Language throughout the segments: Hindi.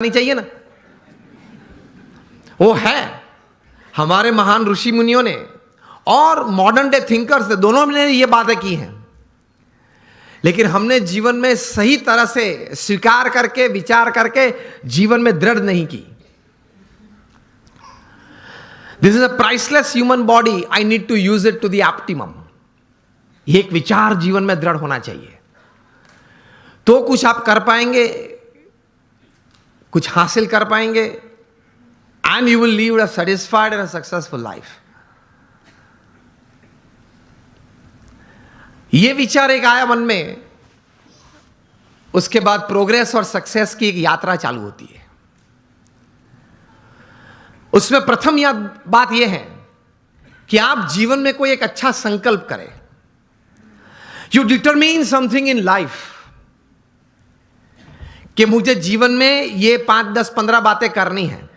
नहीं चाहिए ना। वो है हमारे महान ऋषि मुनियों ने और मॉडर्न डे थिंकर्स ने, दोनों ने ये बातें की हैं, लेकिन हमने जीवन में सही तरह से स्वीकार करके विचार करके जीवन में दृढ़ नहीं की। This is a priceless human body, I need to use it to the optimum. ये एक विचार जीवन में दृढ़ होना चाहिए, तो कुछ आप कर पाएंगे, कुछ हासिल कर पाएंगे, and you will leave a satisfied and a successful life. ये विचार एक आया मन में, उसके बाद प्रोग्रेस और सक्सेस की एक यात्रा चालू होती है। उसमें प्रथम बात यह है कि आप जीवन में कोई एक अच्छा संकल्प करें। You determine something in life कि मुझे जीवन में ये 5, 10, 15 बातें करनी है।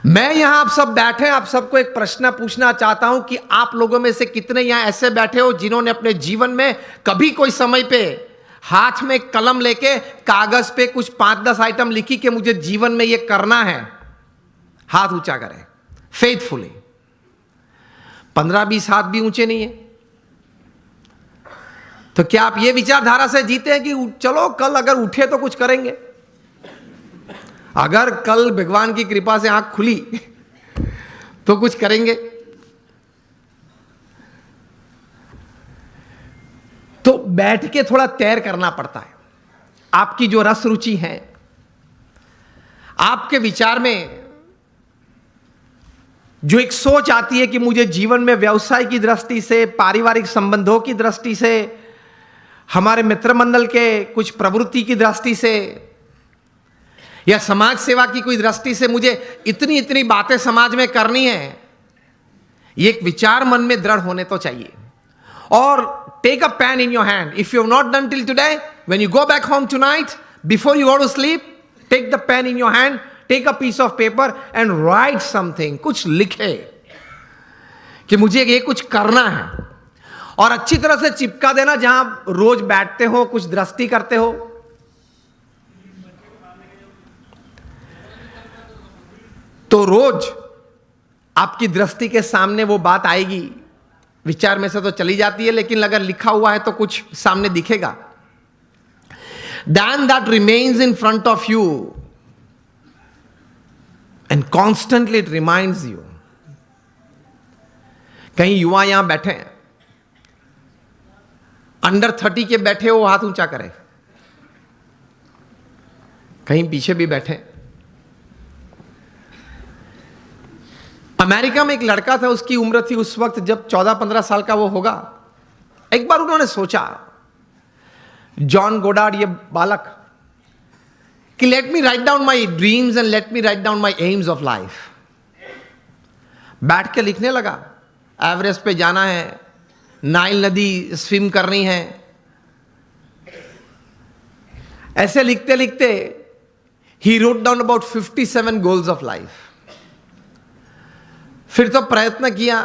मैं यहां आप सब बैठे, आप सबको एक प्रश्न पूछना चाहता हूं कि आप लोगों में से कितने यहां ऐसे बैठे हो जिन्होंने अपने जीवन में कभी कोई समय पे हाथ में कलम लेके कागज पे कुछ 5-10 आइटम लिखी कि मुझे जीवन में ये करना है? हाथ ऊंचा करें फेथफुली। 15-20 हाथ भी ऊंचे नहीं है। तो क्या आप ये विचारधारा से जीते हैं कि चलो कल अगर उठे तो कुछ करेंगे? अगर कल भगवान की कृपा से आंख खुली तो कुछ करेंगे? तो बैठ के थोड़ा तैर करना पड़ता है। आपकी जो रस रुचि है, आपके विचार में जो एक सोच आती है कि मुझे जीवन में व्यवसाय की दृष्टि से, पारिवारिक संबंधों की दृष्टि से, हमारे मित्र मंडल के कुछ प्रवृत्ति की दृष्टि से या समाज सेवा की कोई दृष्टि से मुझे इतनी इतनी बातें समाज में करनी है, ये एक विचार मन में दृढ़ होने तो चाहिए। और take a pen in your hand. If you have not done till today, when you go back home tonight, before you go to sleep, take the pen in your hand, take a piece of paper and write something. कुछ लिखे कि मुझे ये कुछ करना है, और अच्छी तरह से चिपका देना जहां रोज बैठते हो, कुछ दृष्टि करते हो। तो रोज आपकी दृष्टि के सामने वो बात आएगी। विचार में से तो चली जाती है, लेकिन अगर लिखा हुआ है तो कुछ सामने दिखेगा। Then that remains in front of you and constantly it reminds you। कहीं युवा यहां बैठे हैं, अंडर 30 के बैठे हो, हाथ ऊंचा करें। कहीं पीछे भी बैठे। अमेरिका में एक लड़का था, उसकी उम्र थी उस वक्त जब 14-15 साल का वो होगा। एक बार उन्होंने सोचा, जॉन गोडार्ड ये बालक, कि let me write down my dreams and let me write down my AIIMS of life. बैठ के लिखने लगा, एवरेस्ट पे जाना है, नाइल नदी स्विम करनी है। ऐसे लिखते लिखते he wrote down about 57 goals of life. फिर तो प्रयत्न किया,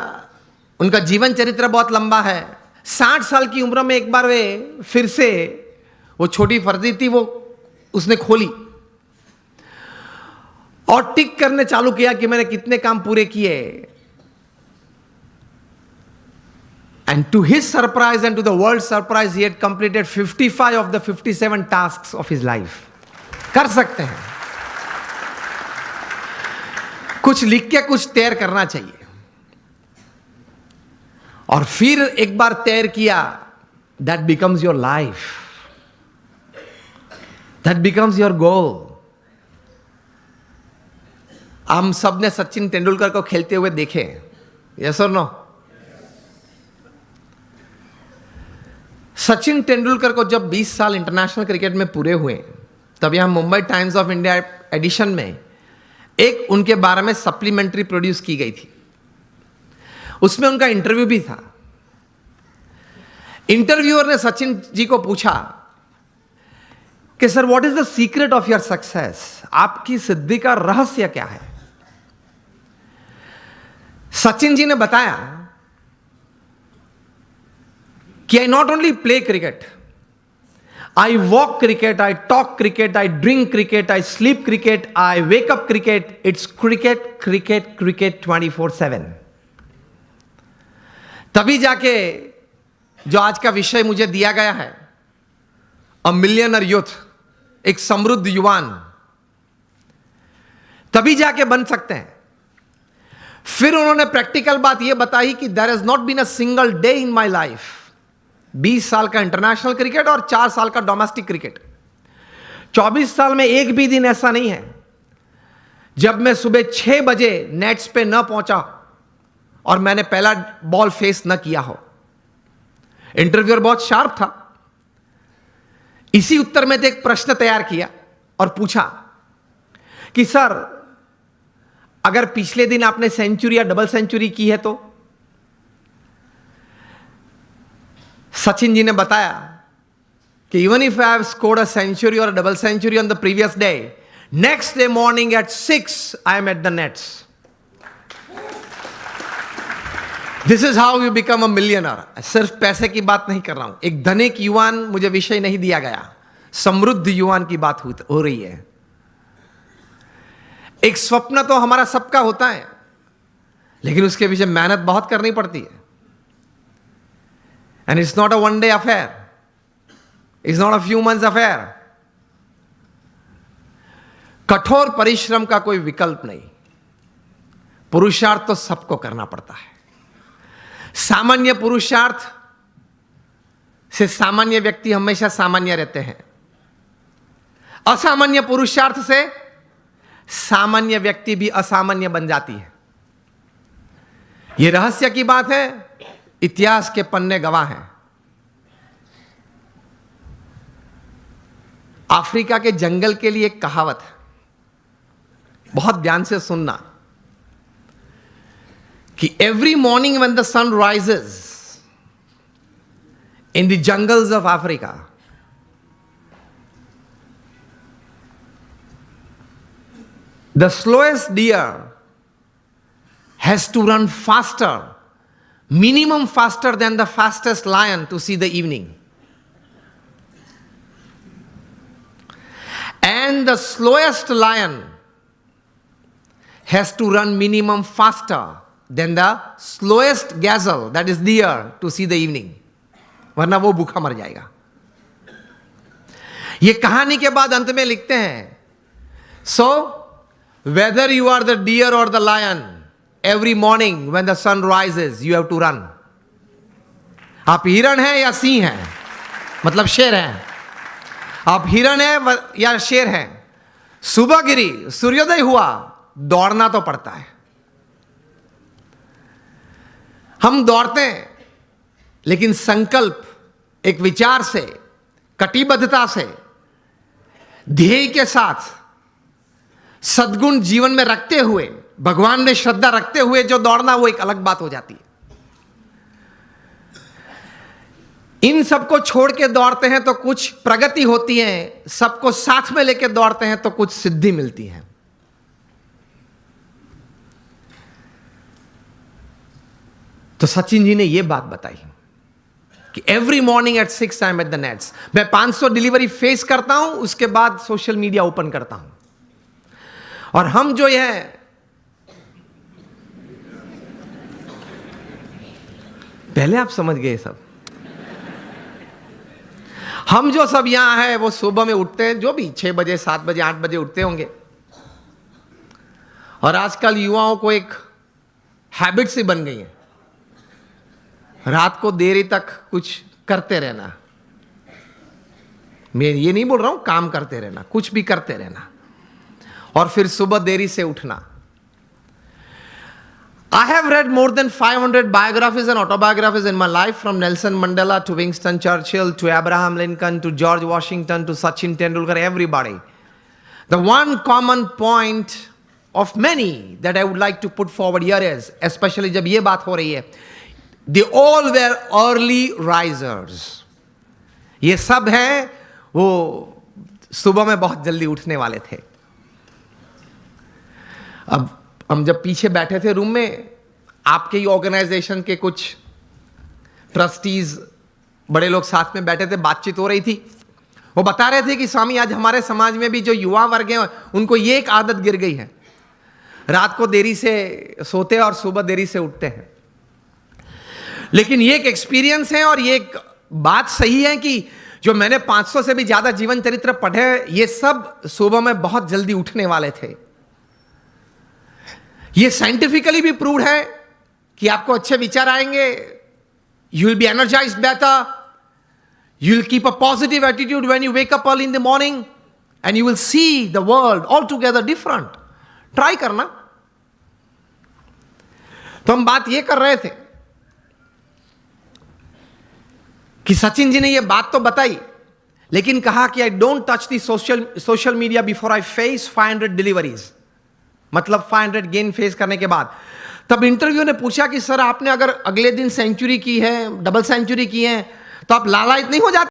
उनका जीवन चरित्र बहुत लंबा है। 60 साल की उम्र में एक बार वे फिर से, वो छोटी फर्जी थी, वो उसने खोली और टिक करने चालू किया कि मैंने कितने काम पूरे किए। And to his surprise and to the world's surprise, he had completed 55 of the 57 tasks of his life। कर सकते हैं, कुछ लिख के कुछ तैर करना चाहिए। और फिर एक बार तैर किया, that becomes your life, that becomes your goal। हम सब ने सचिन तेंदुलकर को खेलते हुए देखे, yes or no? Sachin Tendulkar को जब 20 साल इंटरनेशनल क्रिकेट में पूरे हुए, तब यहां Mumbai Times of India edition में एक उनके बारे में सप्लीमेंट्री प्रोड्यूस की गई थी। उसमें उनका इंटरव्यू भी था। इंटरव्यूअर ने सचिन जी को पूछा कि sir, what is the secret of your success? आपकी सिद्धि का रहस्य क्या है? सचिन जी ने बताया कि I not only play cricket, I walk cricket, I talk cricket, I drink cricket, I sleep cricket, I wake up cricket. It's cricket, cricket, cricket 24/7. तभी जाके जो आज का विषय मुझे दिया गया है, अ मिलियनर यूथ, एक समृद्ध युवान, तभी जाके बन सकते हैं। फिर उन्होंने प्रैक्टिकल बात यह बताई कि there has not been a single day in my life, 20 साल का इंटरनेशनल क्रिकेट और 4 साल का डोमेस्टिक क्रिकेट, 24 साल में एक भी दिन ऐसा नहीं है जब मैं सुबह 6 बजे नेट्स पे न पहुंचा और मैंने पहला बॉल फेस न किया हो। इंटरव्यूअर बहुत शार्प था। इसी उत्तर में एक प्रश्न तैयार किया और पूछा कि सर, अगर पिछले दिन आपने सेंचुरी या डबल सेंचुरी की है तो? सचिन जी ने बताया कि even if I have scored a century और double century on the previous day, next day morning at 6 I am at the nets. This is how you become a millionaire. सिर्फ पैसे की बात नहीं कर रहा हूं, एक धनिक युवान मुझे विषय नहीं दिया गया, समृद्ध युवान की बात हो रही है। एक स्वप्न तो हमारा सबका होता है, लेकिन उसके पीछे मेहनत बहुत करनी पड़ती है। And it's not a one day affair, it's not a few months affair. कठोर परिश्रम का कोई विकल्प नहीं, पुरुषार्थ तो सबको करना पड़ता है। सामान्य पुरुषार्थ से सामान्य व्यक्ति हमेशा सामान्य रहते हैं, असामान्य पुरुषार्थ से सामान्य व्यक्ति भी असामान्य बन जाती है। यह रहस्य की बात है, इतिहास के पन्ने गवाह हैं। अफ्रीका के जंगल के लिए एक कहावत है, बहुत ध्यान से सुनना, कि every morning when the sun rises in the jungles of Africa, the slowest deer has to run faster, minimum faster than the fastest lion to see the evening. And the slowest lion has to run minimum faster than the slowest gazelle, that is deer, to see the evening. वरना वो भूखा मर जाएगा। ये कहानी के बाद अंत में लिखते हैं, so whether you are the deer or the lion, every morning when the sun rises, you have to run. आप हिरण हैं या सिंह हैं, मतलब शेर हैं, आप हिरण हैं या शेर हैं, सुबह गिरी, सूर्योदय हुआ, दौड़ना तो पड़ता है। हम दौड़ते हैं, लेकिन संकल्प, एक विचार से, कटिबद्धता से, ध्येय के साथ, सद्गुण जीवन में रखते हुए, भगवान में श्रद्धा रखते हुए जो दौड़ना, वो एक अलग बात हो जाती है। इन सबको छोड़ के दौड़ते हैं तो कुछ प्रगति होती है, सबको साथ में लेके दौड़ते हैं तो कुछ सिद्धि मिलती है। तो सचिन जी ने यह बात बताई कि every morning at 6 I am at the nets. मैं 500 डिलीवरी फेस करता हूं, उसके बाद सोशल मीडिया ओपन करता हूं। और हम जो है पहले आप समझ गए सब, हम जो सब यहां है वो सुबह में उठते हैं, जो भी 6 बजे 7 बजे 8 बजे उठते होंगे। और आजकल युवाओं को एक हैबिट सी बन गई है, रात को देरी तक कुछ करते रहना। मैं ये नहीं बोल रहा हूं काम करते रहना, कुछ भी करते रहना, और फिर सुबह देरी से उठना। I have read more than 500 biographies and autobiographies in my life, from Nelson Mandela to Winston Churchill to Abraham Lincoln to George Washington to Sachin Tendulkar, everybody. The one common point of many that I would like to put forward here is, especially जब ये बात हो रही है, they all were early risers. ये सब हैं वो सुबह में बहुत जल्दी उठने वाले थे। अब हम जब पीछे बैठे थे रूम में, आपके ही ऑर्गेनाइजेशन के कुछ ट्रस्टीज, बड़े लोग साथ में बैठे थे, बातचीत हो रही थी। वो बता रहे थे कि स्वामी आज हमारे समाज में भी जो युवा वर्ग है उनको ये एक आदत गिर गई है, रात को देरी से सोते हैं और सुबह देरी से उठते हैं। लेकिन ये एक एक्सपीरियंस है और ये एक बात सही है कि जो मैंने 500 से भी ज्यादा जीवन चरित्र पढ़े, ये सब सुबह में बहुत जल्दी उठने वाले थे। ये साइंटिफिकली भी प्रूव्ड है कि आपको अच्छे विचार आएंगे, you will be energised better, you will keep a positive attitude when you wake up early in the morning and you will see the world altogether different. Try करना। तो हम बात ये कर रहे थे कि सचिन जी ने ये बात तो बताई, लेकिन कहा कि I don't touch the social media before I face 500 deliveries, मतलब 500 गेन फेस करने के बाद। तब इंटरव्यू ने पूछा कि सर आपने अगर अगले दिन सेंचुरी की है, डबल सेंचुरी की है, तो आप लालायित नहीं हो जाते?